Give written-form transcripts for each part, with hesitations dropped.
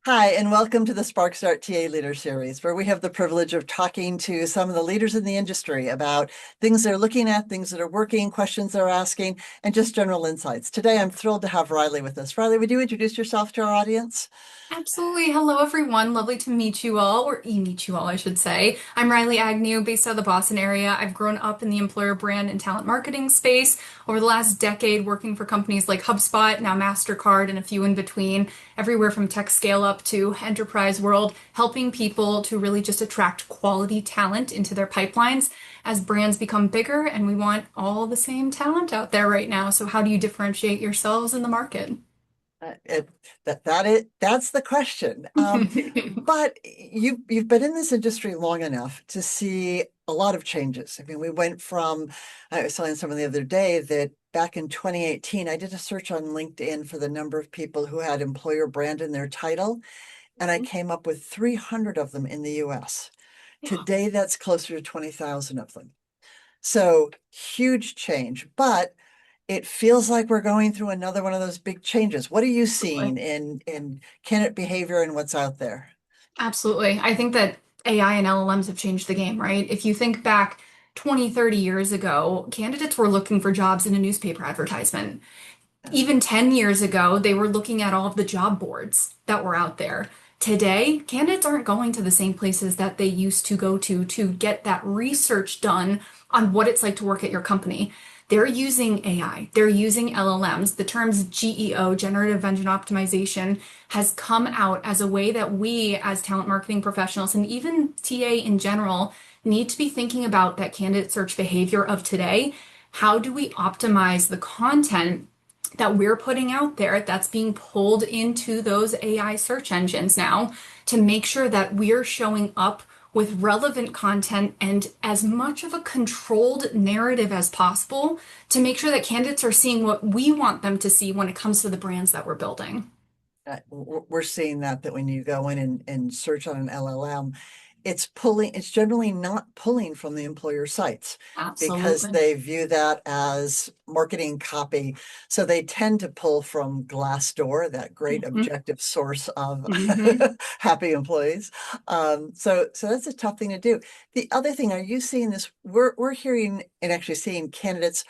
Hi, and welcome to the Sparkstart TA Leader Series, where we have the privilege of talking to some of the leaders in the industry about things they're looking at, things that are working, questions they're asking, and just general insights. Today, I'm thrilled to have Riley with us. Riley, would you introduce yourself to our audience? Absolutely. Hello, everyone. Lovely to meet you all, or meet you all, I should say. I'm Riley Agnew, based out of the Boston area. I've grown up in the employer brand and talent marketing space over the last decade, working for companies like HubSpot, now MasterCard, and a few in between, everywhere from tech scale up to enterprise world, helping people to really just attract quality talent into their pipelines as brands become bigger, and we want all the same talent out there right now. So, how do you differentiate yourselves in the market? Uh, it, that's the question. But you've been in this industry long enough to see a lot of changes. I mean, we went from, I was telling someone the other day that back in 2018, I did a search on LinkedIn for the number of people who had employer brand in their title, and I came up with 300 of them in the US. Yeah. Today, that's closer to 20,000 of them. So huge change, but it feels like we're going through another one of those big changes. What are you seeing in candidate behavior and what's out there? Absolutely. I think that AI and LLMs have changed the game, right? If you think back 20, 30 years ago, candidates were looking for jobs in a newspaper advertisement. Even 10 years ago, they were looking at all of the job boards that were out there. Today, candidates aren't going to the same places that they used to go to get that research done on what it's like to work at your company. They're using AI, they're using LLMs. The terms GEO, generative engine optimization, has come out as a way that we, as talent marketing professionals, and even TA in general, need to be thinking about that candidate search behavior of today. How do we optimize the content that we're putting out there that's being pulled into those AI search engines now to make sure that we're showing up with relevant content and as much of a controlled narrative as possible to make sure that candidates are seeing what we want them to see when it comes to the brands that we're building. We're seeing that when you go in and search on an LLM, it's generally not pulling from the employer sites because Absolutely. they view that as marketing copy. So they tend to pull from Glassdoor, that great Mhm. objective source of Mhm. happy employees. So that's a tough thing to do. The other thing, are you seeing this? We're hearing and actually seeing candidates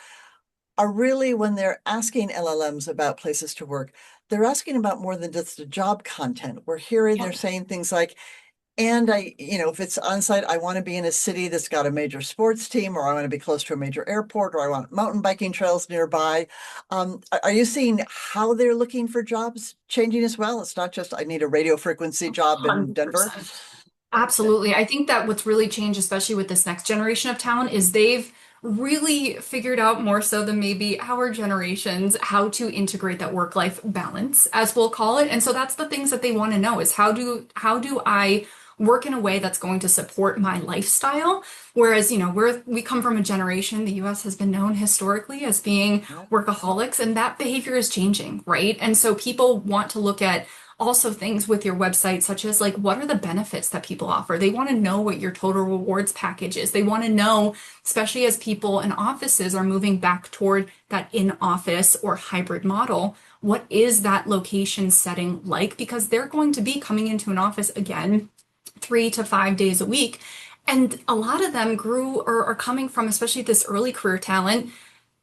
are really, when they're asking LLMs about places to work, they're asking about more than just the job content. We're hearing they're Yep. saying things like, if it's on site, I want to be in a city that's got a major sports team, or I want to be close to a major airport, or I want mountain biking trails nearby. Are you seeing how they're looking for jobs changing as well? It's not just, I need a radio frequency job in Denver. 100%. Absolutely. I think that what's really changed, especially with this next generation of talent, is they've really figured out more so than maybe our generations how to integrate that work-life balance, as we'll call it. And so that's the things that they want to know is how do I work in a way that's going to support my lifestyle? Whereas, we come from a generation, the US has been known historically as being Yeah. workaholics, and that behavior is changing, right? And so people want to look at also things with your website, such as like what are the benefits that people offer? They want to know what your total rewards package is. They want to know, especially as people and offices are moving back toward that in-office or hybrid model, what is that location setting like? Because they're going to be coming into an office again 3 to 5 days a week. And a lot of them grew or are coming from, especially this early career talent,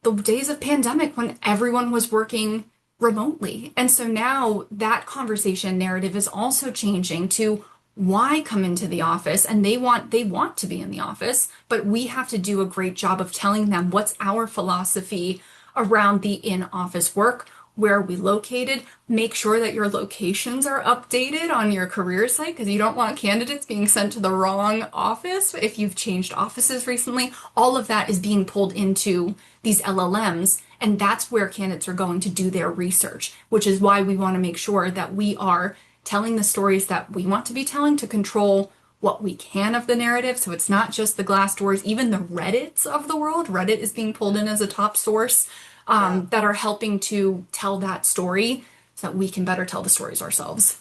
the days of pandemic when everyone was working remotely. And so now that conversation narrative is also changing to why come into the office, and they want to be in the office, but we have to do a great job of telling them what's our philosophy around the in-office work. Where are we located? Make sure that your locations are updated on your career site because you don't want candidates being sent to the wrong office if you've changed offices recently. All of that is being pulled into these LLMs, and that's where candidates are going to do their research, which is why we want to make sure that we are telling the stories that we want to be telling to control what we can of the narrative. So it's not just the Glassdoors, even the Reddits of the world. Reddit is being pulled in as a top source Yeah. that are helping to tell that story so that we can better tell the stories ourselves.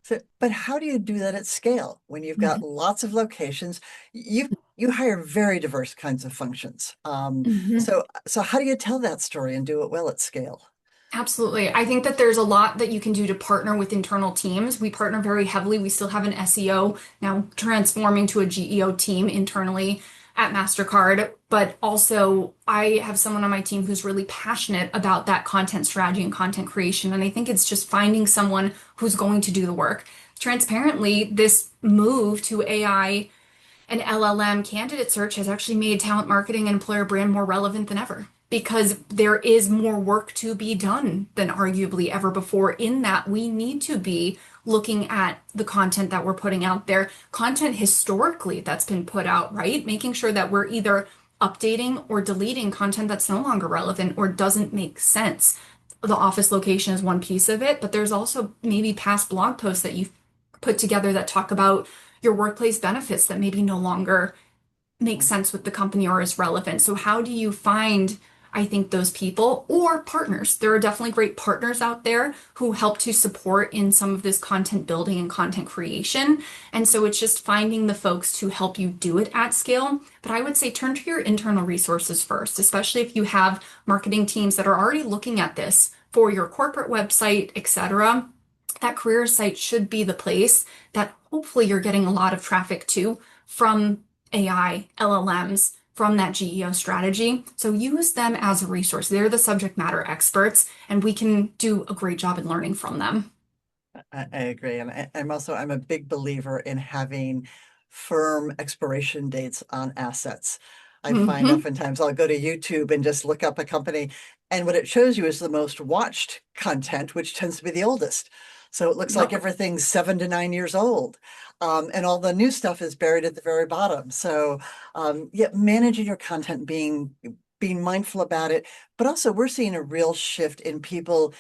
So, but how do you do that at scale when you've got Mhm. lots of locations? You hire very diverse kinds of functions. Mhm. So how do you tell that story and do it well at scale? Absolutely. I think that there's a lot that you can do to partner with internal teams. We partner very heavily. We still have an SEO now transforming to a GEO team internally at MasterCard, but also I have someone on my team who's really passionate about that content strategy and content creation. And I think it's just finding someone who's going to do the work. Transparently, this move to AI an LLM candidate search has actually made talent marketing and employer brand more relevant than ever because there is more work to be done than arguably ever before, in that we need to be looking at the content that we're putting out there, content historically that's been put out, right? Making sure that we're either updating or deleting content that's no longer relevant or doesn't make sense. The office location is one piece of it, but there's also maybe past blog posts that you've put together that talk about your workplace benefits that maybe no longer make sense with the company or is relevant. So how do you find, I think, those people or partners? There are definitely great partners out there who help to support in some of this content building and content creation. And so it's just finding the folks to help you do it at scale. But I would say turn to your internal resources first, especially if you have marketing teams that are already looking at this for your corporate website, etc. That career site should be the place that hopefully you're getting a lot of traffic to from AI, LLMs, from that GEO strategy. So use them as a resource. They're the subject matter experts, and we can do a great job in learning from them. I agree. And I'm a big believer in having firm expiration dates on assets. I find Mhm. oftentimes I'll go to YouTube and just look up a company, and what it shows you is the most watched content, which tends to be the oldest. So it looks like Yep. everything's 7 to 9 years old. And all the new stuff is buried at the very bottom. So yeah, managing your content, being mindful about it, but also we're seeing a real shift in people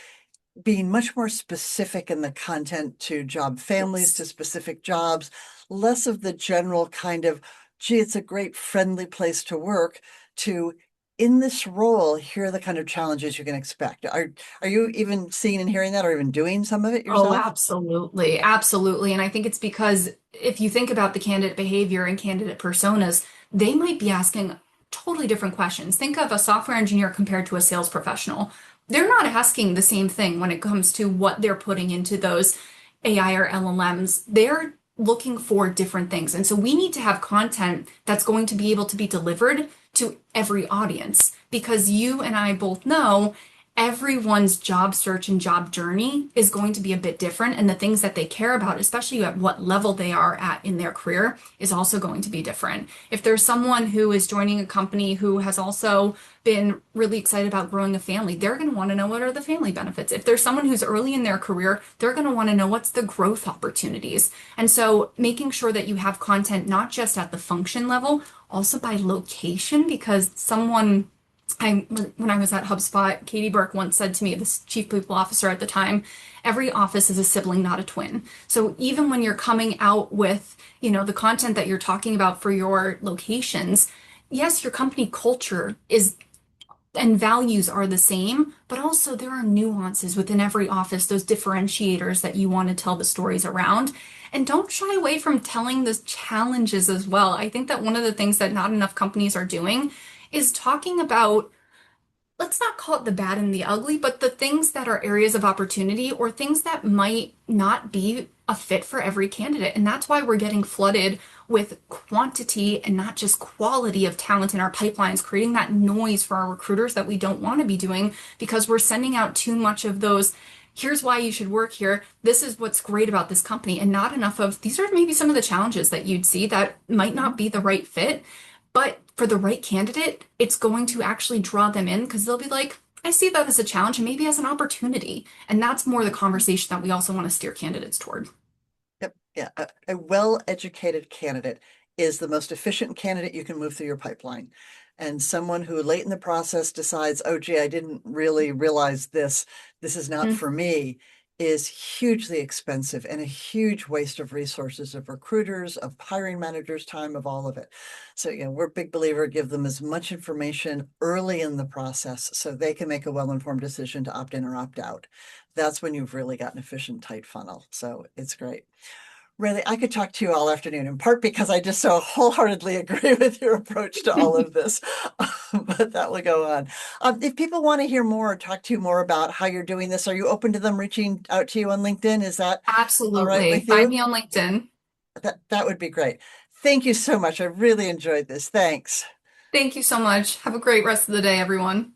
being much more specific in the content to job families, to Yes. specific jobs, less of the general kind of, gee, it's a great friendly place to work, to in this role, here are the kind of challenges you can expect. Are you even seeing and hearing that or even doing some of it Oh, yourself? absolutely. Absolutely. And I think it's because if you think about the candidate behavior and candidate personas, they might be asking totally different questions. Think of a software engineer compared to a sales professional. They're not asking the same thing when it comes to what they're putting into those AI or LLMs. They're looking for different things. And so we need to have content that's going to be able to be delivered to every audience because you and I both know everyone's job search and job journey is going to be a bit different. And the things that they care about, especially at what level they are at in their career, is also going to be different. If there's someone who is joining a company who has also been really excited about growing a family, they're going to want to know what are the family benefits. If there's someone who's early in their career, they're going to want to know what's the growth opportunities. And so making sure that you have content not just at the function level, also by location, because someone when I was at HubSpot, Katie Burke once said to me, this chief people officer at the time, every office is a sibling, not a twin. So even when you're coming out with, the content that you're talking about for your locations, yes, your company culture is and values are the same, but also there are nuances within every office, those differentiators that you want to tell the stories around. And don't shy away from telling the challenges as well. I think that one of the things that not enough companies are doing is talking about, let's not call it the bad and the ugly, but the things that are areas of opportunity or things that might not be a fit for every candidate. And that's why we're getting flooded with quantity and not just quality of talent in our pipelines, creating that noise for our recruiters that we don't want to be doing because we're sending out too much of those. Here's why you should work here. This is what's great about this company, and not enough of these are maybe some of the challenges that you'd see that might not be the right fit. But for the right candidate, it's going to actually draw them in because they'll be like, I see that as a challenge and maybe as an opportunity. And that's more the conversation that we also want to steer candidates toward. Yep. Yeah. A well-educated candidate is the most efficient candidate you can move through your pipeline. And someone who late in the process decides, oh, gee, I didn't really realize this is not Mhm. for me, is hugely expensive and a huge waste of resources of recruiters, of hiring managers' time, of all of it. So, we're a big believer, give them as much information early in the process so they can make a well-informed decision to opt in or opt out. That's when you've really got an efficient, tight funnel. So it's great. Really, I could talk to you all afternoon, in part because I just so wholeheartedly agree with your approach to all of this. But that will go on. If people want to hear more or talk to you more about how you're doing this, are you open to them reaching out to you on LinkedIn? Is that all right Absolutely. with Find you? me on LinkedIn. That would be great. Thank you so much. I really enjoyed this. Thanks. Thank you so much. Have a great rest of the day, everyone.